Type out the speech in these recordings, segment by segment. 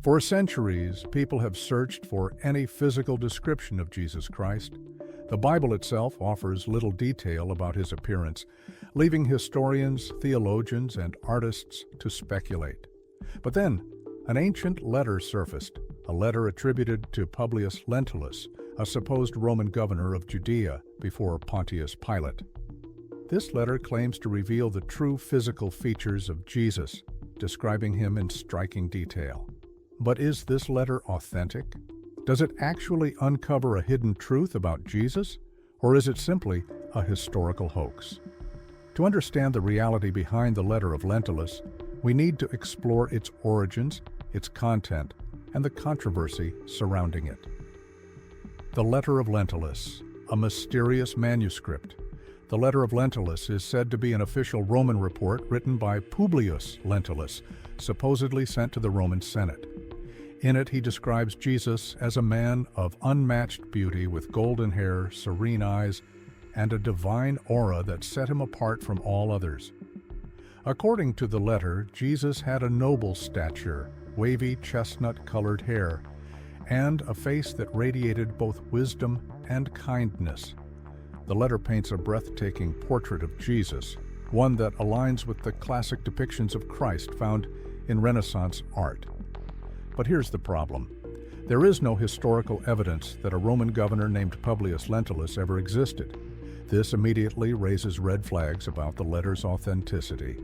For centuries, people have searched for any physical description of Jesus Christ. The Bible itself offers little detail about his appearance, leaving historians, theologians, and artists to speculate. But then, an ancient letter surfaced, a letter attributed to Publius Lentulus, a supposed Roman governor of Judea before Pontius Pilate. This letter claims to reveal the true physical features of Jesus, describing him in striking detail. But is this letter authentic? Does it actually uncover a hidden truth about Jesus, or is it simply a historical hoax? To understand the reality behind the letter of Lentulus, we need to explore its origins, its content, and the controversy surrounding it. The letter of Lentulus, a mysterious manuscript. The letter of Lentulus is said to be an official Roman report written by Publius Lentulus, supposedly sent to the Roman Senate. In it, he describes Jesus as a man of unmatched beauty with golden hair, serene eyes, and a divine aura that set him apart from all others. According to the letter, Jesus had a noble stature, wavy chestnut-colored hair, and a face that radiated both wisdom and kindness. The letter paints a breathtaking portrait of Jesus, one that aligns with the classic depictions of Christ found in Renaissance art. But here's the problem. There is no historical evidence that a Roman governor named Publius Lentulus ever existed. This immediately raises red flags about the letter's authenticity.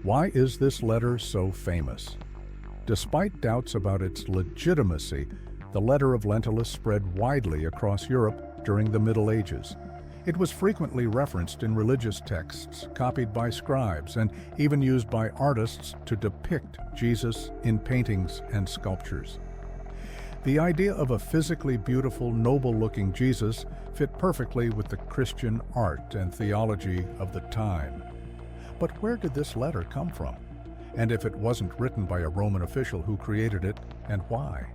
Why is this letter so famous? Despite doubts about its legitimacy, the letter of Lentulus spread widely across Europe during the Middle Ages. It was frequently referenced in religious texts, copied by scribes, and even used by artists to depict Jesus in paintings and sculptures. The idea of a physically beautiful, noble-looking Jesus fit perfectly with the Christian art and theology of the time. But where did this letter come from? And if it wasn't written by a Roman official, who created it and why?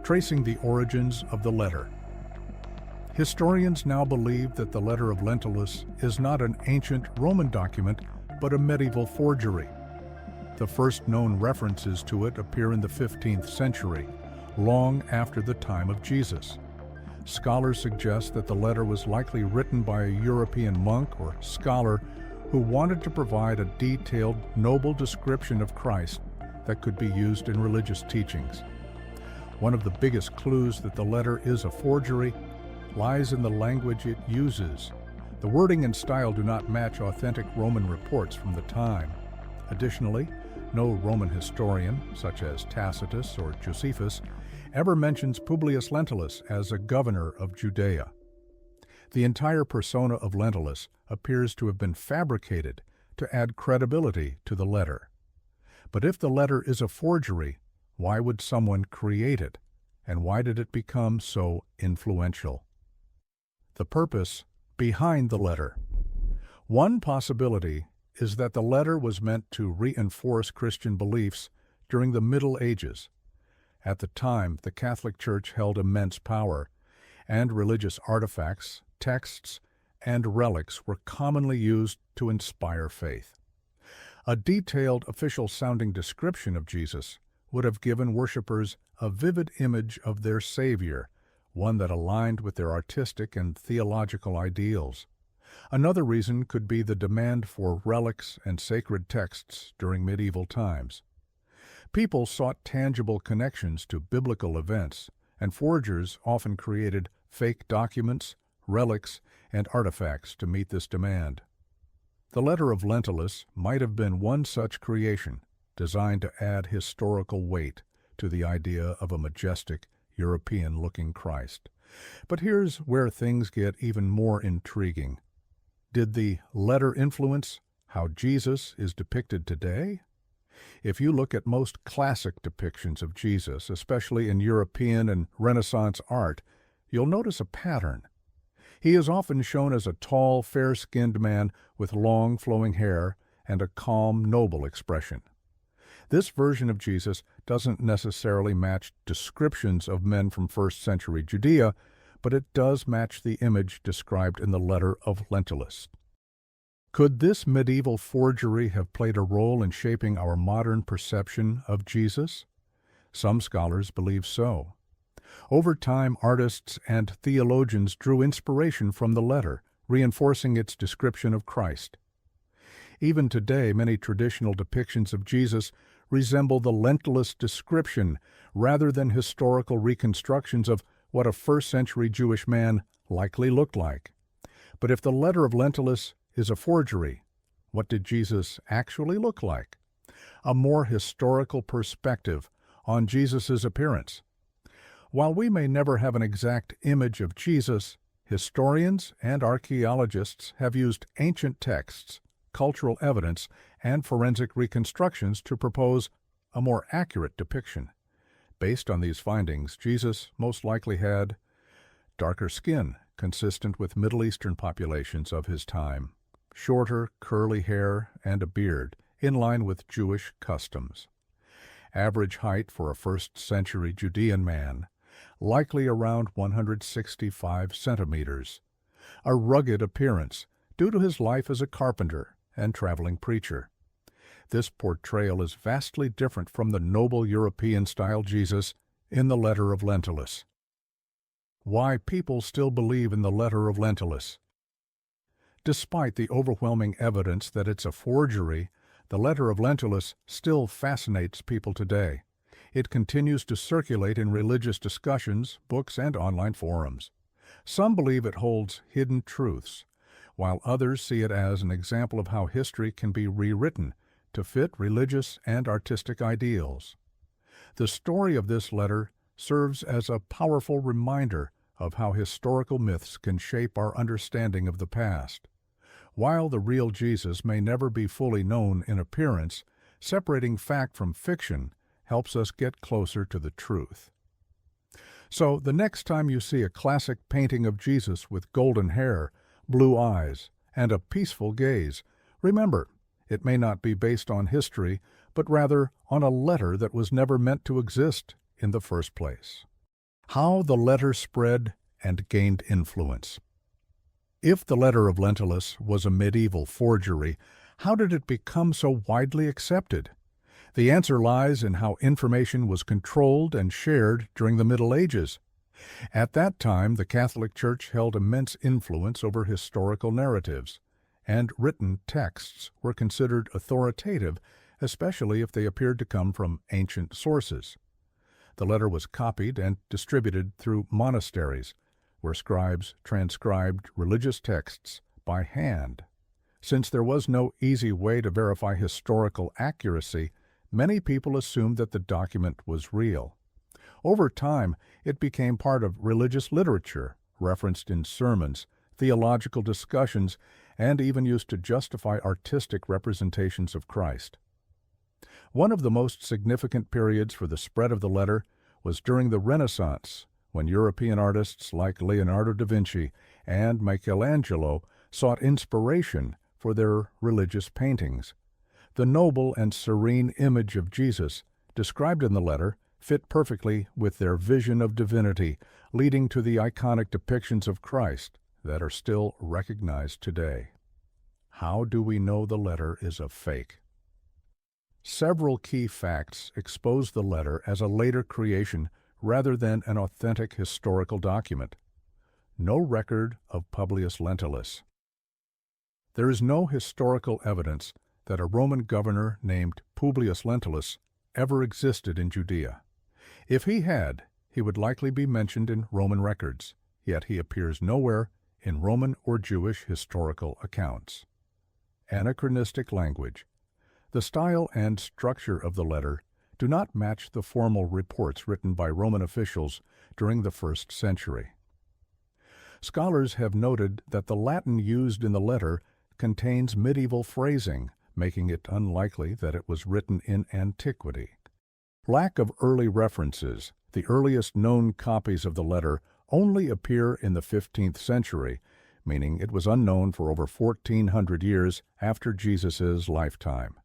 Tracing the origins of the letter. Historians now believe that the letter of Lentulus is not an ancient Roman document, but a medieval forgery. The first known references to it appear in the 15th century, long after the time of Jesus. Scholars suggest that the letter was likely written by a European monk or scholar who wanted to provide a detailed, noble description of Christ that could be used in religious teachings. One of the biggest clues that the letter is a forgery lies in the language it uses. The wording and style do not match authentic Roman reports from the time. Additionally, no Roman historian, such as Tacitus or Josephus, ever mentions Publius Lentulus as a governor of Judea. The entire persona of Lentulus appears to have been fabricated to add credibility to the letter. But if the letter is a forgery, why would someone create it, and why did it become so influential? The purpose behind the letter. One possibility is that the letter was meant to reinforce Christian beliefs during the Middle Ages. At the time, the Catholic Church held immense power, and religious artifacts, texts, and relics were commonly used to inspire faith. A detailed, official-sounding description of Jesus would have given worshippers a vivid image of their Savior, one that aligned with their artistic and theological ideals. Another reason could be the demand for relics and sacred texts during medieval times. People sought tangible connections to biblical events, and forgers often created fake documents, relics, and artifacts to meet this demand. The letter of Lentulus might have been one such creation, designed to add historical weight to the idea of a majestic, European-looking Christ. But here's where things get even more intriguing. Did the letter influence how Jesus is depicted today? If you look at most classic depictions of Jesus, especially in European and Renaissance art, you'll notice a pattern. He is often shown as a tall, fair-skinned man with long, flowing hair and a calm, noble expression. This version of Jesus doesn't necessarily match descriptions of men from first-century Judea, but it does match the image described in the letter of Lentulus. Could this medieval forgery have played a role in shaping our modern perception of Jesus? Some scholars believe so. Over time, artists and theologians drew inspiration from the letter, reinforcing its description of Christ. Even today, many traditional depictions of Jesus resemble the Lentulus description rather than historical reconstructions of what a first-century Jewish man likely looked like. But if the letter of Lentulus is a forgery, what did Jesus actually look like? A more historical perspective on Jesus' appearance. While we may never have an exact image of Jesus, historians and archaeologists have used ancient texts, cultural evidence, and forensic reconstructions to propose a more accurate depiction. Based on these findings, Jesus most likely had darker skin, consistent with Middle Eastern populations of his time, shorter, curly hair, and a beard, in line with Jewish customs. Average height for a first-century Judean man, likely around 165 centimeters. A rugged appearance, due to his life as a carpenter and traveling preacher. This portrayal is vastly different from the noble European-style Jesus in the letter of Lentulus. Why people still believe in the letter of Lentulus. Despite the overwhelming evidence that it's a forgery, the letter of Lentulus still fascinates people today. It continues to circulate in religious discussions, books, and online forums. Some believe it holds hidden truths, while others see it as an example of how history can be rewritten to fit religious and artistic ideals. The story of this letter serves as a powerful reminder of how historical myths can shape our understanding of the past. While the real Jesus may never be fully known in appearance, separating fact from fiction helps us get closer to the truth. So, the next time you see a classic painting of Jesus with golden hair, blue eyes, and a peaceful gaze, remember, it may not be based on history, but rather on a letter that was never meant to exist in the first place. How the letter spread and gained influence. If the letter of Lentulus was a medieval forgery, how did it become so widely accepted? The answer lies in how information was controlled and shared during the Middle Ages. At that time, the Catholic Church held immense influence over historical narratives, and written texts were considered authoritative, especially if they appeared to come from ancient sources. The letter was copied and distributed through monasteries, where scribes transcribed religious texts by hand. Since there was no easy way to verify historical accuracy, many people assumed that the document was real. Over time, it became part of religious literature, referenced in sermons, theological discussions, and even used to justify artistic representations of Christ. One of the most significant periods for the spread of the letter was during the Renaissance, when European artists like Leonardo da Vinci and Michelangelo sought inspiration for their religious paintings. The noble and serene image of Jesus, described in the letter, fit perfectly with their vision of divinity, leading to the iconic depictions of Christ that are still recognized today. How do we know the letter is a fake? Several key facts expose the letter as a later creation rather than an authentic historical document. No record of Publius Lentulus. There is no historical evidence that a Roman governor named Publius Lentulus ever existed in Judea. If he had, he would likely be mentioned in Roman records, yet he appears nowhere in Roman or Jewish historical accounts. Anachronistic language. The style and structure of the letter do not match the formal reports written by Roman officials during the 1st century. Scholars have noted that the Latin used in the letter contains medieval phrasing, making it unlikely that it was written in antiquity. Lack of early references. The earliest known copies of the letter only appear in the 15th century, meaning it was unknown for over 1,400 years after Jesus' lifetime.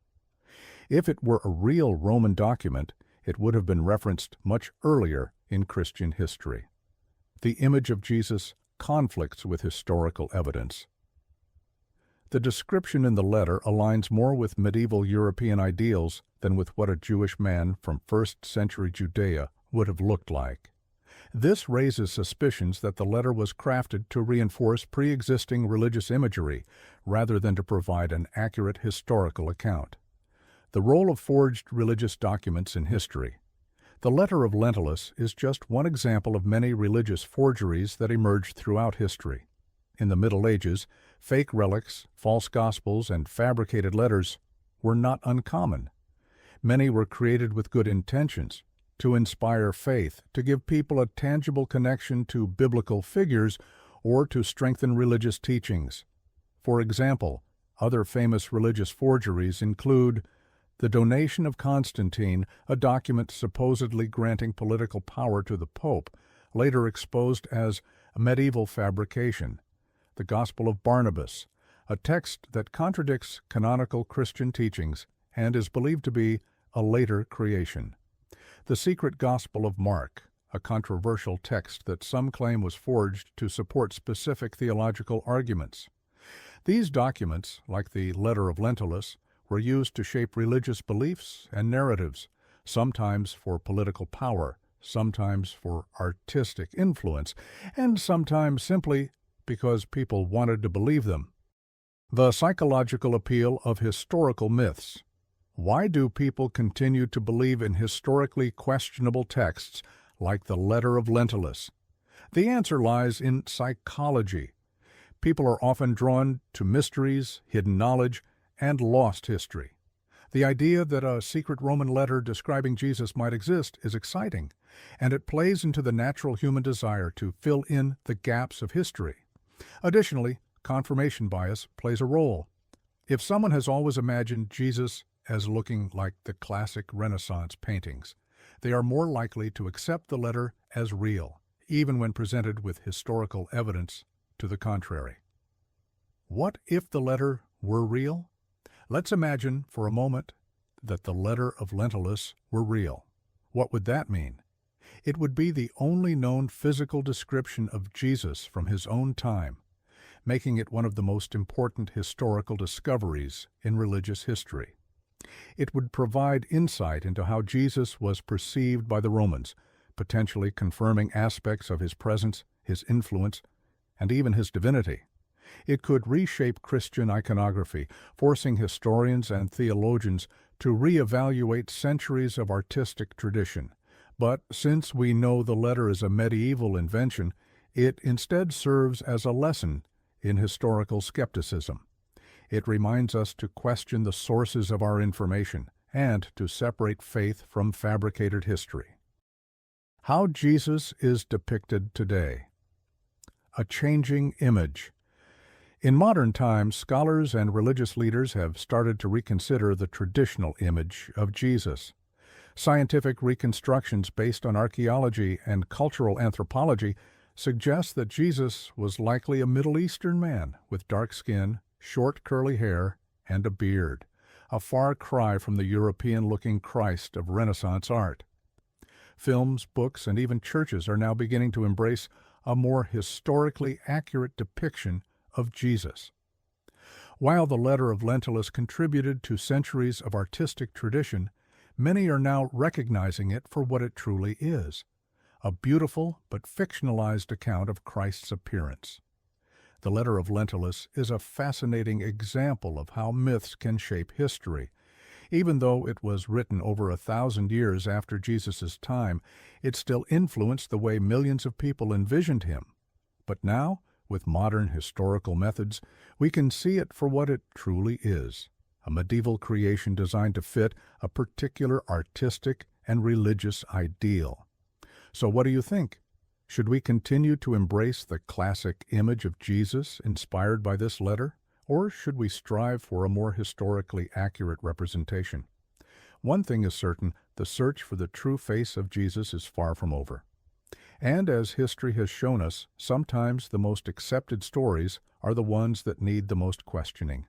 If it were a real Roman document, it would have been referenced much earlier in Christian history. The image of Jesus conflicts with historical evidence. The description in the letter aligns more with medieval European ideals than with what a Jewish man from first-century Judea would have looked like. This raises suspicions that the letter was crafted to reinforce pre-existing religious imagery rather than to provide an accurate historical account. The role of forged religious documents in history. The letter of Lentulus is just one example of many religious forgeries that emerged throughout history. In the Middle Ages, fake relics, false gospels, and fabricated letters were not uncommon. Many were created with good intentions, to inspire faith, to give people a tangible connection to biblical figures, or to strengthen religious teachings. For example, other famous religious forgeries include the donation of Constantine, a document supposedly granting political power to the Pope, later exposed as a medieval fabrication. The Gospel of Barnabas, a text that contradicts canonical Christian teachings and is believed to be a later creation. The Secret Gospel of Mark, a controversial text that some claim was forged to support specific theological arguments. These documents, like the letter of Lentulus, were used to shape religious beliefs and narratives, sometimes for political power, sometimes for artistic influence, and sometimes simply because people wanted to believe them. The psychological appeal of historical myths. Why do people continue to believe in historically questionable texts like the letter of Lentulus? The answer lies in psychology. People are often drawn to mysteries, hidden knowledge, and lost history. The idea that a secret Roman letter describing Jesus might exist is exciting, and it plays into the natural human desire to fill in the gaps of history. Additionally, confirmation bias plays a role. If someone has always imagined Jesus as looking like the classic Renaissance paintings, they are more likely to accept the letter as real, even when presented with historical evidence to the contrary. What if the letter were real? Let's imagine for a moment that the letter of Lentulus were real. What would that mean? It would be the only known physical description of Jesus from his own time, making it one of the most important historical discoveries in religious history. It would provide insight into how Jesus was perceived by the Romans, potentially confirming aspects of his presence, his influence, and even his divinity. It could reshape Christian iconography, forcing historians and theologians to reevaluate centuries of artistic tradition. But since we know the letter is a medieval invention, it instead serves as a lesson in historical skepticism. It reminds us to question the sources of our information and to separate faith from fabricated history. How Jesus is depicted today. A changing image. In modern times, scholars and religious leaders have started to reconsider the traditional image of Jesus. Scientific reconstructions based on archaeology and cultural anthropology suggest that Jesus was likely a Middle Eastern man with dark skin, short curly hair, and a beard, a far cry from the European-looking Christ of Renaissance art. Films, books, and even churches are now beginning to embrace a more historically accurate depiction of Jesus. While the letter of Lentulus contributed to centuries of artistic tradition, many are now recognizing it for what it truly is, a beautiful but fictionalized account of Christ's appearance. The letter of Lentulus is a fascinating example of how myths can shape history. Even though it was written over 1,000 years after Jesus' time, it still influenced the way millions of people envisioned him. But now, with modern historical methods, we can see it for what it truly is, a medieval creation designed to fit a particular artistic and religious ideal. So what do you think? Should we continue to embrace the classic image of Jesus inspired by this letter, or should we strive for a more historically accurate representation? One thing is certain, the search for the true face of Jesus is far from over. And as history has shown us, sometimes the most accepted stories are the ones that need the most questioning.